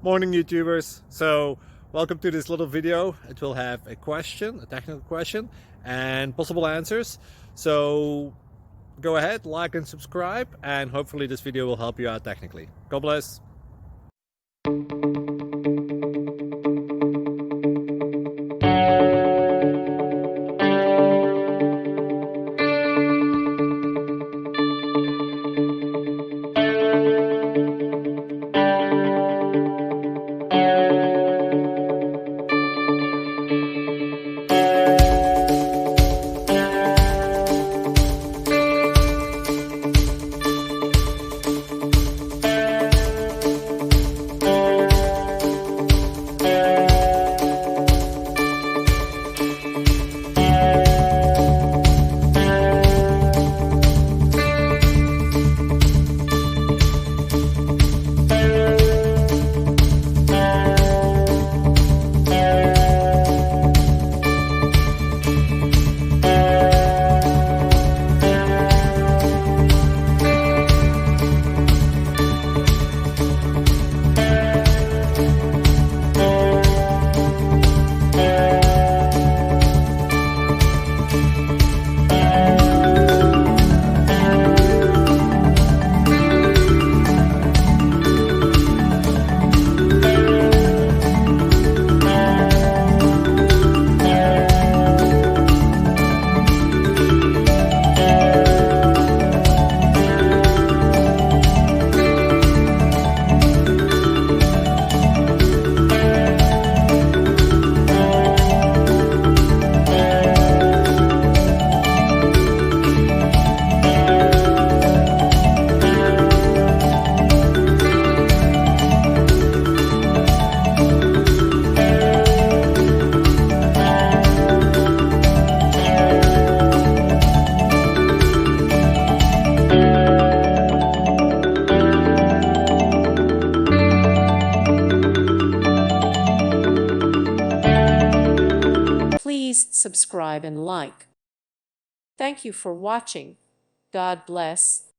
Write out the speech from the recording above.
Morning YouTubers. So welcome to this little video. It will have a question, a technical question, and possible answers. So go ahead, like and subscribe, and hopefully this video will help you out technically. God bless. Please subscribe and like. Thank you for watching. God bless.